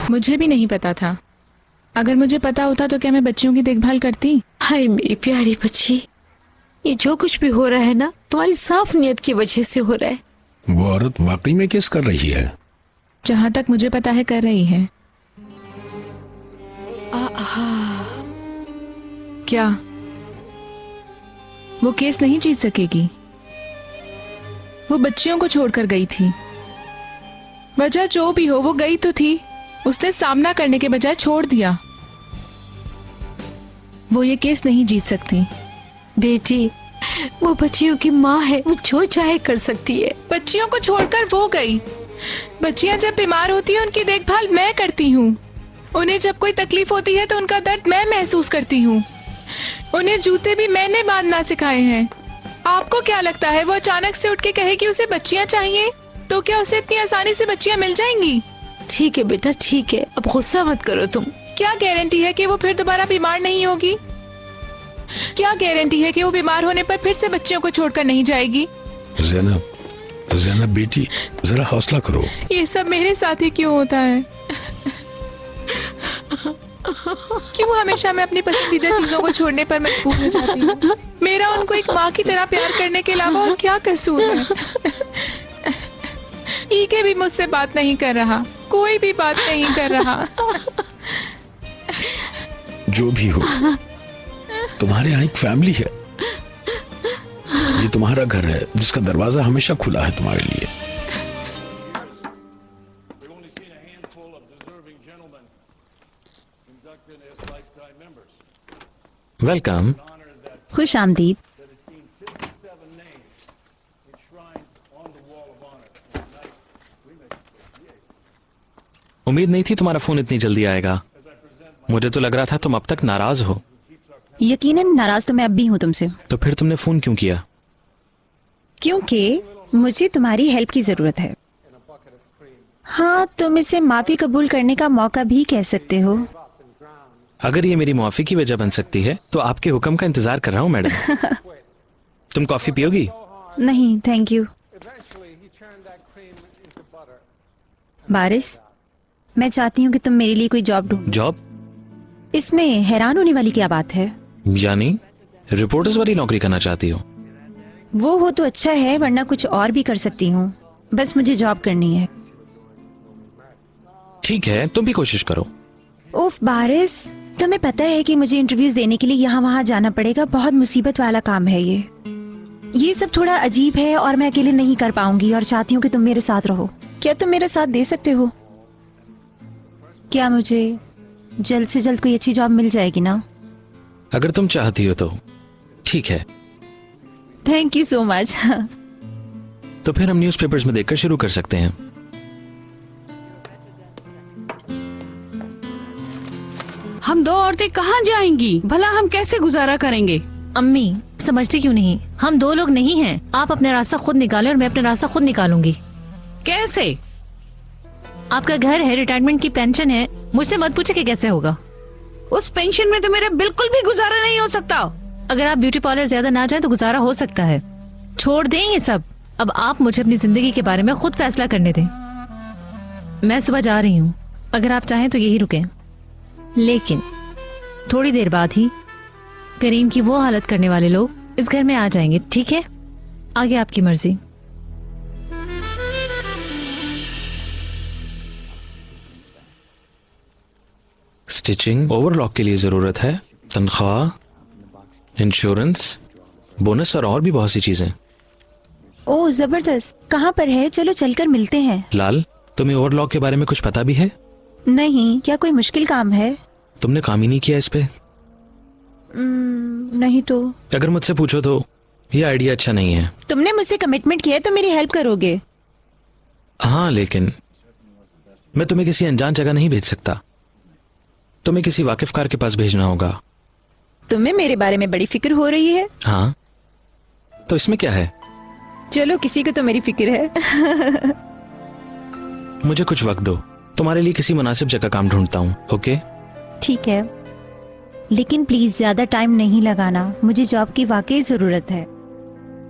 मुझे भी नहीं पता था। अगर मुझे पता होता तो क्या मैं बच्चियों की देखभाल करती? हाय मेरी प्यारी बच्ची, ये जो कुछ भी हो रहा है ना, तुम्हारी साफ नीयत की वजह से हो रहा है। वो औरत वाकई में केस कर रही है? जहाँ तक मुझे पता है कर रही है। क्या वो केस नहीं जीत सकेगी? वो बच्चियों को छोड़कर गई थी। वजह जो भी हो, वो गई तो थी। उसने सामना करने के बजाय छोड़ दिया। वो ये केस नहीं जीत सकती। बेटी, वो बच्चियों की माँ है, वो जो चाहे कर सकती है। बच्चियों को छोड़कर वो गई। बच्चियां जब बीमार होती हैं उनकी देखभाल मैं करती हूँ। उन्हें जब कोई तकलीफ होती है तो उनका दर्द मैं महसूस करती हूँ। उन्हें जूते भी मैंने बांधना सिखाए हैं। आपको क्या लगता है वो अचानक से उठ के कहे कि उसे बच्चियां चाहिए तो क्या उसे इतनी आसानी से बच्चियां मिल जाएंगी? ठीक है बेटा, ठीक है, अब गुस्सा मत करो तुम। क्या गारंटी है कि वो फिर दोबारा बीमार नहीं होगी? क्या गारंटी है कि वो बीमार होने पर फिर से बच्चियों को छोड़कर नहीं जाएगी? ज़ैनब बेटी, जरा हौसला करो। ये सब मेरे साथ ही क्यों होता है? क्यों हमेशा मैं अपनी पसंदीदा चीजों को छोड़ने पर मजबूर हो जाती हूँ? मेरा उनको एक माँ की तरह प्यार करने के अलावा और क्या कसूर है? ईके भी मुझसे बात नहीं कर रहा, कोई भी बात नहीं कर रहा। जो भी हो, तुम्हारे यहाँ एक फैमिली है। ये तुम्हारा घर है जिसका दरवाजा हमेशा खुला है तुम्हारे लिए। वेलकम। खुश आमदीद। उम्मीद नहीं थी तुम्हारा फोन इतनी जल्दी आएगा। मुझे तो लग रहा था तुम अब तक नाराज हो। यकीनन नाराज तो मैं अब भी हूँ तुमसे। तो फिर तुमने फोन क्यों किया? क्योंकि मुझे तुम्हारी हेल्प की जरूरत है। हाँ, तुम इसे माफी कबूल करने का मौका भी कह सकते हो। अगर ये मेरी माफी की वजह बन सकती है तो आपके हुक्म का इंतजार कर रहा हूँ मैडम। तुम कॉफी पियोगी? नहीं थैंक यू। बारिश, मैं चाहती हूँ कि तुम मेरे लिए कोई जॉब ढूंढो। जॉब? इसमें हैरान होने वाली क्या बात है? यानी रिपोर्टर्स वाली नौकरी करना चाहती हो? वो हो तो अच्छा है, वरना कुछ और भी कर सकती हूँ। बस मुझे जॉब करनी है। ठीक है, तुम भी कोशिश करो। उफ बारिश, तुम्हें पता है कि मुझे इंटरव्यूज देने के लिए यहाँ वहाँ जाना पड़ेगा। बहुत मुसीबत वाला काम है ये सब थोड़ा अजीब है और मैं अकेले नहीं कर पाऊंगी और चाहती हूँ कि तुम मेरे साथ रहो। क्या तुम मेरा साथ दे सकते हो? क्या मुझे जल्द से जल्द कोई अच्छी जॉब मिल जाएगी ना? अगर तुम चाहती हो तो ठीक है। Thank you so much. तो फिर हम न्यूज़पेपर्स में देखकर शुरू कर सकते हैं। हम दो औरतें कहाँ जाएंगी? भला हम कैसे गुजारा करेंगे? अम्मी समझती क्यों नहीं? हम दो लोग नहीं हैं। आप अपना रास्ता खुद निकालें और मैं अपना रास्ता खुद निकालूंगी। कैसे? आपका घर है, रिटायरमेंट की पेंशन है, मुझसे मत पूछे कि कैसे होगा। उस पेंशन में तो मेरा बिल्कुल भी गुजारा नहीं हो सकता। अगर आप ब्यूटी पार्लर ज्यादा ना जाए तो गुजारा हो सकता है। छोड़ दें ये सब। अब आप मुझे अपनी जिंदगी के बारे में खुद फैसला करने दें। मैं सुबह जा रही हूँ, अगर आप चाहें तो यही रुकें, लेकिन थोड़ी देर बाद ही करीम की वो हालत करने वाले लोग इस घर में आ जाएंगे। ठीक है, आगे आपकी मर्जी। स्टिचिंग, ओवरलॉक के लिए जरूरत है, तनख्वाह, इंश्योरेंस, बोनस और भी बहुत सी चीजें। ओह जबरदस्त। कहाँ पर है? चलो चलकर मिलते हैं। लाल, तुम्हें ओवरलॉक के बारे में कुछ पता भी है? नहीं। क्या कोई मुश्किल काम है? तुमने काम ही नहीं किया इस पे? नहीं तो। अगर मुझसे पूछो तो ये आइडिया अच्छा नहीं है। तुमने मुझसे कमिटमेंट किया है तो मेरी हेल्प करोगे। हाँ, लेकिन मैं तुम्हें किसी अनजान जगह नहीं भेज सकता। तुम्हें किसी वाकिफकार के पास भेजना होगा। तुम्हें मेरे बारे में बड़ी फिक्र हो रही है। हाँ, तो इसमें क्या है? चलो, किसी को तो मेरी फिक्र है। मुझे कुछ वक्त दो, तुम्हारे लिए किसी मुनासिब जगह काम ढूंढता हूँ। ओके? ठीक है, लेकिन प्लीज ज्यादा टाइम नहीं लगाना। मुझे जॉब की वाकई जरूरत है।